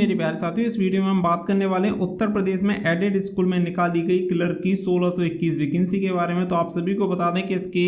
मेरे प्यारे साथियों, इस वीडियो में हम बात करने वाले हैं उत्तर प्रदेश में एडेड स्कूल में निकाली गई क्लर्क की 1621 वैकेंसी के बारे में। तो आप सभी को बता दें कि इसके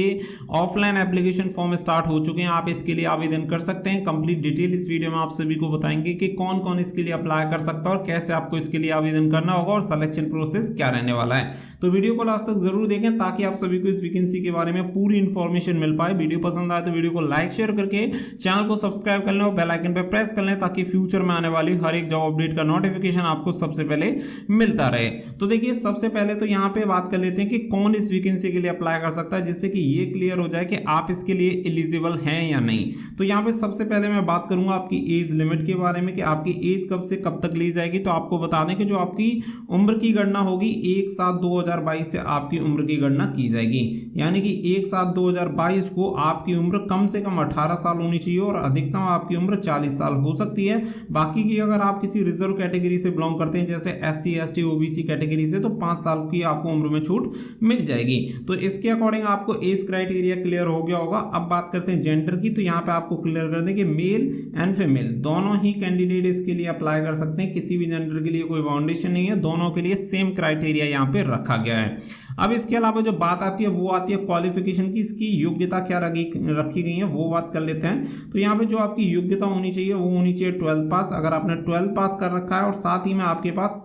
ऑफलाइन एप्लीकेशन फॉर्म स्टार्ट हो चुके हैं, आप इसके लिए आवेदन कर सकते हैं। कंप्लीट डिटेल इस वीडियो में आप सभी को बताएंगे कि कौन कौन इसके लिए अप्लाई कर सकता है और कैसे आपको इसके लिए आवेदन करना होगा और सिलेक्शन प्रोसेस क्या रहने वाला है। तो वीडियो को लास्ट तक जरूर देखें ताकि आप सभी को इस वैकेंसी के बारे में पूरी इंफॉर्मेशन मिल पाए। वीडियो पसंद आए तो वीडियो को लाइक शेयर करके चैनल को सब्सक्राइब कर लें और बेल आइकन पर प्रेस कर लें ताकि फ्यूचर में आने वाली हर एक जॉब अपडेट का नोटिफिकेशन आपको सबसे पहले मिलता रहे। तो देखिए, सबसे पहले तो यहाँ पे बात कर लेते हैं कि कौन इस वैकेंसी के लिए अप्लाई कर सकता है, जिससे कि ये क्लियर हो जाए कि आप इसके लिए एलिजिबल हैं या नहीं। तो यहाँ पे सबसे पहले मैं बात करूंगा आपकी एज लिमिट के बारे में कि आपकी एज कब से कब तक ली जाएगी। तो आपको बता दें कि जो आपकी उम्र की गणना होगी 1/7/2022 से आपकी उम्र की गणना की जाएगी, यानी कि 1/7/2022 को आपकी उम्र कम से कम 18 साल होनी चाहिए और अधिकतम आपकी उम्र 40 साल हो सकती है। बाकी की अगर आप किसी रिजर्व कैटेगरी से बिलोंग करते हैं, जैसे SC ST OBC कैटेगरी से, तो 5 साल की आपको उम्र में छूट मिल जाएगी। तो इसके अकॉर्डिंग आपको एज क्राइटेरिया क्लियर हो गया होगा। अब बात करते हैं जेंडर की। तो यहाँ पे आपको क्लियर कर दें कि मेल एंड फीमेल दोनों ही कैंडिडेट इसके लिए अप्लाई कर सकते हैं, किसी भी जेंडर के लिए कोई बाउंडेशन नहीं है, दोनों के लिए सेम क्राइटेरिया यहाँ पे रखा गया है। अब इसके अलावा जो बात आती है वो आती है क्वालिफिकेशन की, इसकी योग्यता क्या रखी गई है वो बात कर लेते हैं। तो यहाँ पे जो आपकी योग्यता होनी चाहिए वो होनी चाहिए 12th पास। अगर आपने 12th पास कर रखा है और साथ ही में आपके पास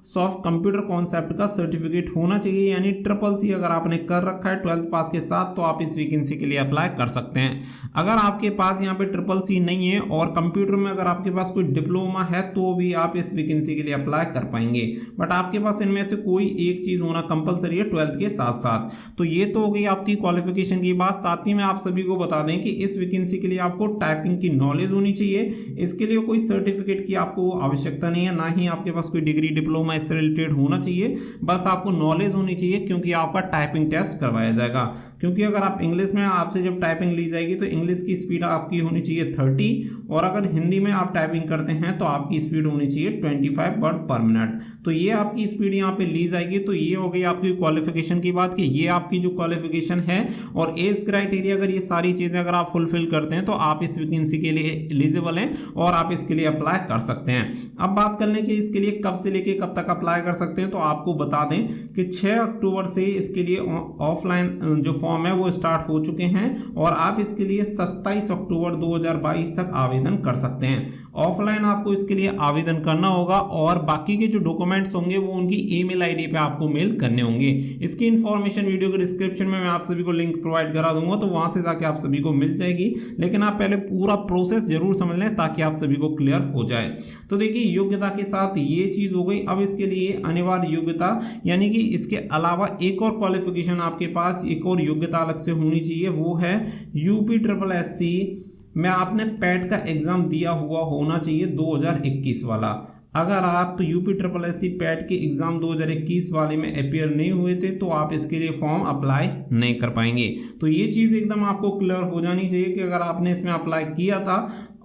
सॉफ्ट कंप्यूटर कॉन्सेप्ट का सर्टिफिकेट होना चाहिए, यानी CCC अगर आपने कर रखा है 12th पास के साथ, तो आप इस वैकेंसी के लिए अप्लाई कर सकते हैं। अगर आपके पास यहाँ पे CCC नहीं है और कंप्यूटर में अगर आपके पास कोई डिप्लोमा है तो भी आप इस वैकेंसी के लिए अप्लाई कर पाएंगे, बट आपके पास इनमें से कोई एक चीज होना कंपलसरी 12th के साथ साथ। तो ये तो हो गई आपकी क्वालिफिकेशन की बात। साथ ही में आप सभी को बता दें कि इस वैकेंसी के लिए आपको टाइपिंग की नॉलेज होनी चाहिए। इसके लिए कोई सर्टिफिकेट की आपको आवश्यकता नहीं है, ना ही आपके पास कोई डिग्री डिप्लोमा इससे रिलेटेड होना चाहिए, बस आपको नॉलेज होनी चाहिए, क्योंकि आपका टाइपिंग टेस्ट करवाया जाएगा। क्योंकि अगर आप इंग्लिश में आपसे जब टाइपिंग ली जाएगी तो इंग्लिश की स्पीड आपकी होनी चाहिए 30, और अगर हिंदी में आप टाइपिंग करते हैं तो आपकी स्पीड होनी चाहिए 25 वर्ड पर मिनट। तो ये आपकी स्पीड यहाँ पे ली जाएगी। तो ये हो गई आपकी क्वालिफिकेशन की बात कि ये आपकी जो क्वालिफिकेशन है और एज क्राइटेरिया, अगर ये सारी चीजें अगर आप फुलफिल करते हैं तो आप इस वैकेंसी के लिए एलिजिबल हैं और आप इसके लिए अप्लाई कर सकते हैं। अब बात कर लें कि इसके लिए कब से लेके कब तक अप्लाई कर सकते हैं। तो आपको बता दें कि 6 अक्टूबर से इसके लिए ऑफलाइन जो फॉर्म है वो स्टार्ट हो चुके हैं और आप इसके लिए 27 अक्टूबर 2022 तक आवेदन कर सकते हैं। ऑफलाइन आपको इसके लिए आवेदन करना होगा और बाकी के जो डॉक्यूमेंट्स होंगे वो उनकी ईमेल आईडी पे आपको मेल करने होंगे। इसकी इन्फॉर्मेशन वीडियो के डिस्क्रिप्शन में मैं आप सभी को लिंक प्रोवाइड करा दूंगा, तो वहां से जाके आप सभी को मिल जाएगी। लेकिन आप पहले पूरा प्रोसेस जरूर समझ लें ताकि आप सभी को क्लियर हो जाए। तो देखिए, योग्यता के साथ ये चीज हो गई। अब इसके लिए अनिवार्य योग्यता, यानी कि इसके अलावा एक और क्वालिफिकेशन आपके पास, एक और योग्यता अलग से होनी चाहिए, वो है UPSSC में आपने पैट का एग्जाम दिया हुआ होना चाहिए 2021 वाला। अगर आप UPSSC पैट के एग्जाम 2021 वाले में अपीयर नहीं हुए थे तो आप इसके लिए फॉर्म अप्लाई नहीं कर पाएंगे। तो ये चीज़ एकदम आपको क्लियर हो जानी चाहिए कि अगर आपने इसमें अप्लाई किया था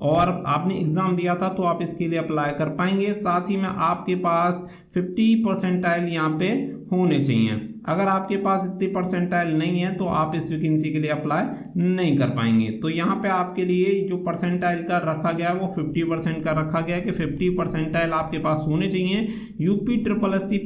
और आपने एग्जाम दिया था तो आप इसके लिए अप्लाई कर पाएंगे। साथ ही में आपके पास 50 परसेंटाइल यहाँ पे होने चाहिए। अगर आपके पास इतनी परसेंटाइल नहीं है तो आप इस वैकेंसी के लिए अप्लाई नहीं कर पाएंगे। तो यहाँ पे आपके लिए जो परसेंटाइल का रखा गया है वो 50% का रखा गया है कि 50 परसेंटाइल आपके पास होने चाहिए। UPSSC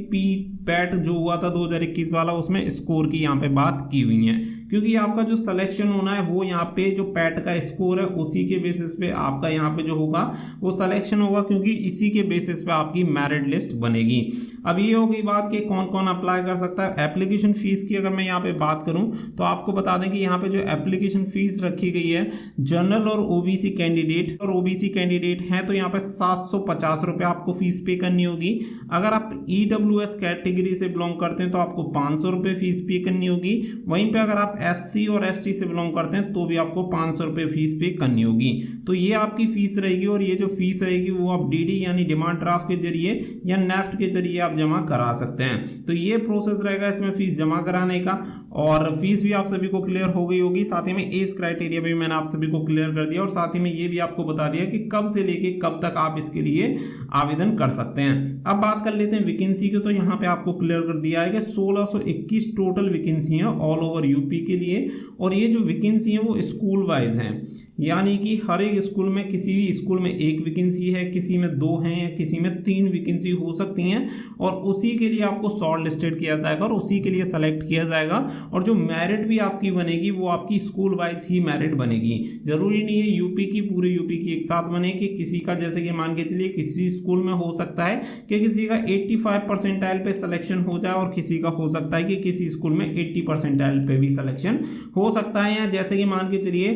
पैट जो हुआ था 2021 वाला, उसमें स्कोर की यहाँ पे बात की हुई है, क्योंकि आपका जो सिलेक्शन होना है वो यहाँ पे जो पैट का स्कोर है उसी के बेसिस पे आपका यहाँ पे जो होगा वो सिलेक्शन होगा, क्योंकि इसी के बेसिस पे आपकी मेरिट लिस्ट बनेगी। अब ये हो गई बात कि कौन कौन अप्लाई कर सकता है। एप्लीकेशन फीस की अगर मैं यहाँ पे बात करूँ तो आपको बता दें कि यहाँ पे जो एप्लीकेशन फीस रखी गई है, जनरल और OBC कैंडिडेट हैं तो यहाँ पे 750 रुपये आपको फीस पे करनी होगी। अगर आप EWS कैटेगरी से बिलोंग करते हैं तो आपको 500 रुपये फीस पे करनी होगी। वहीं पे अगर आप SC और ST से बिलोंग करते हैं तो भी आपको 500 रुपये फीस पे करनी होगी। तो ये आपकी फीस रहेगी और ये जो फीस रहेगी वो आप DD यानी डिमांड ड्राफ्ट के जरिए या नेफ्ट के जरिए आप जमा करा सकते हैं। तो ये प्रोसेस रहेगा इसमें फीस जमा कराने का, और फीस भी आप सभी को क्लियर हो गई होगी। साथ ही में एज क्राइटेरिया भी मैंने आप सभी को क्लियर कर दिया और साथ ही में ये भी आपको बता दिया कि कब से लेके कब तक आप इसके लिए आवेदन कर सकते हैं। अब बात कर लेते हैं वैकेंसी की। तो यहाँ पे आपको क्लियर कर दिया है कि 1621 टोटल वैकेंसी है ऑल ओवर यूपी के लिए, और ये जो वैकेंसी है वो स्कूल वाइज हैं। यानी कि हर एक स्कूल में, किसी भी स्कूल में एक वैकेंसी है, किसी में 2 हैं या किसी में 3 वैकेंसी हो सकती हैं, और उसी के लिए आपको शॉर्ट लिस्टेड किया जाएगा और उसी के लिए सेलेक्ट किया जाएगा। और जो मेरिट भी आपकी बनेगी वो आपकी स्कूल वाइज ही मेरिट बनेगी। जरूरी नहीं है यूपी की, पूरे यूपी की एक साथ बने, कि किसी का जैसे कि मान के चलिए किसी स्कूल में हो सकता है कि किसी का 85 परसेंटाइल पे सिलेक्शन हो जाए और किसी का हो सकता है कि किसी स्कूल में 80 परसेंटाइल पे भी सिलेक्शन हो सकता है। या जैसे कि मान के चलिए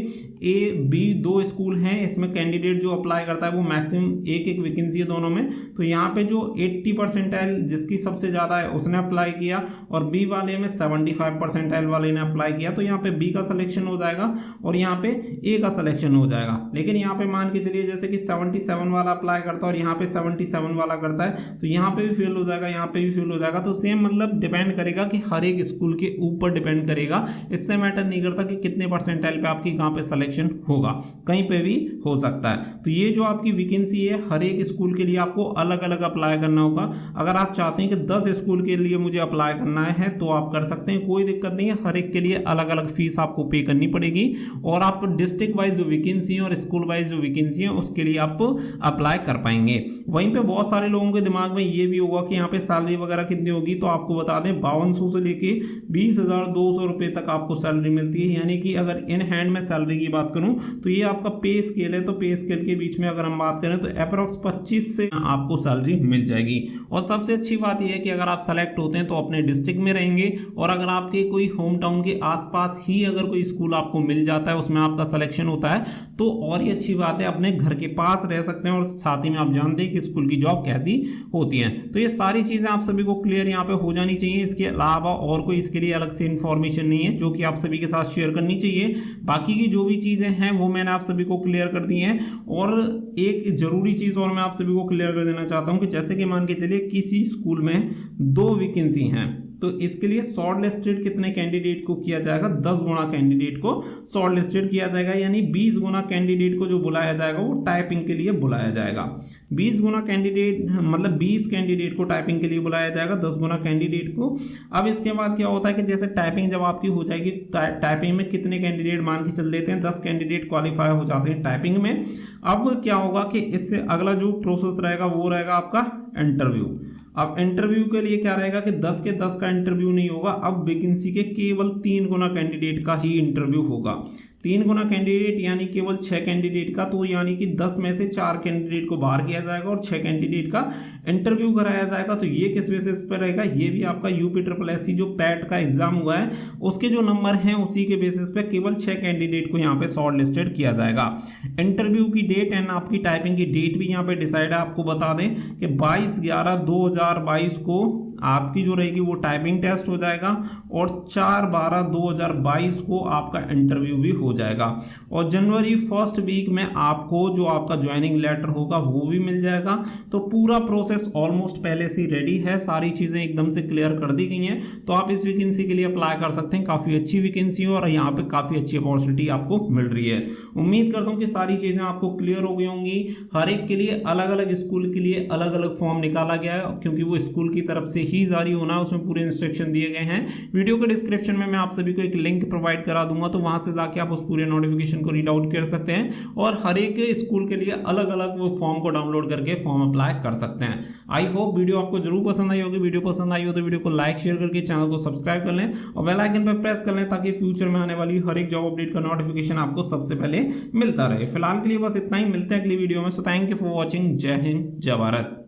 ए बी 2 स्कूल हैं, इसमें कैंडिडेट जो अप्लाई करता है वो मैक्सिमम एक वैकेंसी है दोनों में, तो यहाँ पे जो 80 परसेंटाइल जिसकी सबसे ज़्यादा है उसने अप्लाई किया और बी वाले में 75 परसेंटाइल वाले ने अप्लाई किया, तो यहाँ पे बी का सिलेक्शन हो जाएगा और यहाँ पे ए का सिलेक्शन हो जाएगा। लेकिन यहाँ पे मान के चलिए जैसे कि 77 वाला अप्लाई करता है और यहाँ पे 77 वाला करता है, तो यहाँ पे भी फेल हो जाएगा, यहाँ पे भी फेल हो जाएगा। तो सेम मतलब डिपेंड करेगा कि हर एक स्कूल के ऊपर डिपेंड करेगा, इससे मैटर नहीं करता कि कितने परसेंटाइल पे आपकी कहाँ पे सिलेक्शन होगा, कहीं पे भी हो सकता है। तो ये जो आपकी वैकेंसी है हर एक स्कूल के लिए आपको अलग अलग अप्लाई करना होगा। अगर आप चाहते हैं कि 10 स्कूल के लिए मुझे अप्लाई करना है तो आप कर सकते हैं, कोई दिक्कत नहीं है। हर एक के लिए अलग अलग फीस आपको पे करनी पड़ेगी और आप डिस्ट्रिक्ट वाइज जो वैकेंसी है और स्कूल वाइज जो वैकेंसी है उसके लिए आप अप्लाई कर पाएंगे। वहीं पे बहुत सारे लोगों के दिमाग में ये भी होगा कि यहाँ पे सैलरी वगैरह कितनी होगी, तो आपको बता दें 5200 से लेके 20,200 रुपये तक आपको सैलरी मिलती है। यानी कि अगर इन हैंड में सैलरी की बात करूं तो ये आपका पे स्केल है, तो पे स्केल के बीच में अगर हम बात करें तो अप्रॉक्स 25 से आपको सैलरी मिल जाएगी। और सबसे अच्छी बात यह है कि अगर आप सेलेक्ट होते हैं तो अपने डिस्ट्रिक्ट में रहेंगे, और अगर आपके कोई होम टाउन के आसपास ही अगर कोई स्कूल आपको मिल जाता है उसमें आपका सिलेक्शन होता है तो और ही अच्छी बात है, अपने घर के पास रह सकते हैं और साथ ही में आप जानते हैं कि स्कूल की जॉब कैसी होती है। तो ये सारी चीज़ें आप सभी को क्लियर यहाँ पे हो जानी चाहिए। इसके अलावा और कोई इसके लिए अलग से इन्फॉर्मेशन नहीं है जो कि आप सभी के साथ शेयर करनी चाहिए। बाकी की जो भी चीज़ें हैं वो मैंने आप सभी को क्लियर कर दी हैं। और एक ज़रूरी चीज़ और मैं आप सभी को क्लियर कर देना चाहता हूँ कि जैसे कि मान के चलिए किसी स्कूल में 2 वैकेंसी हैं, तो इसके लिए शॉर्ट लिस्टेड कितने कैंडिडेट को किया जाएगा, 10 गुना कैंडिडेट को शॉर्ट लिस्टेड किया जाएगा। यानी 20 गुना कैंडिडेट को जो बुलाया जाएगा वो टाइपिंग के लिए बुलाया जाएगा। 20 गुना कैंडिडेट मतलब 20 कैंडिडेट को टाइपिंग के लिए बुलाया जाएगा, 10 गुना कैंडिडेट को। अब इसके बाद क्या होता है कि जैसे टाइपिंग जब आपकी हो जाएगी, टाइपिंग में कितने कैंडिडेट मान के चल देते हैं, 10 कैंडिडेट क्वालिफाई हो जाते हैं टाइपिंग में। अब क्या होगा कि इससे अगला जो प्रोसेस रहेगा वो रहेगा आपका इंटरव्यू। अब इंटरव्यू के लिए क्या रहेगा कि 10 के 10 का इंटरव्यू नहीं होगा, अब वैकेंसी के केवल 3 गुना कैंडिडेट का ही इंटरव्यू होगा। 3 गुना कैंडिडेट यानी केवल 6 कैंडिडेट का, तो यानी कि 10 में से 4 कैंडिडेट को बाहर किया जाएगा और 6 कैंडिडेट का इंटरव्यू कराया जाएगा। तो ये किस बेसिस पर रहेगा, ये भी आपका UPSSC जो पैट का एग्जाम हुआ है उसके जो नंबर हैं उसी के बेसिस पे केवल 6 कैंडिडेट को यहाँ पे शॉर्ट लिस्टेड किया जाएगा। इंटरव्यू की डेट एंड आपकी टाइपिंग की डेट भी यहाँ पे डिसाइड है। आपको बता दें कि 22/11/2022 को आपकी जो रहेगी वो टाइपिंग टेस्ट हो जाएगा और 4/12/2022 को आपका इंटरव्यू भी हो जाएगा। और जनवरी 1st वीक में आपको जो आपका ज्वाइनिंग लेटर होगा वो भी मिल जाएगा। तो पूरा प्रोसेस ऑलमोस्ट पहले से रेडी है, सारी चीज़ें एकदम से क्लियर कर दी गई हैं। तो आप इस वैकेंसी के लिए अप्लाई कर सकते हैं, काफ़ी अच्छी वैकेंसी है और यहाँ पे काफ़ी अच्छी अपॉर्चुनिटी आपको मिल रही है। उम्मीद करता हूँ कि सारी चीज़ें आपको क्लियर हो गई होंगी। हर एक के लिए अलग अलग स्कूल के लिए अलग अलग फॉर्म निकाला गया है, क्योंकि वो स्कूल की तरफ से ही जारी होना है, उसमें पूरे इंस्ट्रक्शन दिए गए हैं। वीडियो के डिस्क्रिप्शन में मैं आप सभी को एक लिंक प्रोवाइड करा दूंगा, तो वहां से जाके आप उस पूरे नोटिफिकेशन को रीड आउट कर सकते हैं और हर एक स्कूल के लिए अलग अलग वो फॉर्म को डाउनलोड करके फॉर्म अप्लाई कर सकते हैं। आई होप वीडियो आपको जरूर पसंद आई होगी। वीडियो पसंद आई हो तो वीडियो को लाइक शेयर करके चैनल को सब्सक्राइब कर लें और बेल आइकन पर प्रेस कर लें ताकि फ्यूचर में आने वाली हर एक जॉब अपडेट का नोटिफिकेशन आपको सबसे पहले मिलता रहे। फिलहाल के लिए बस इतना ही, मिलते हैं अगली वीडियो में। So thank you for watching. जय हिंद, जय भारत।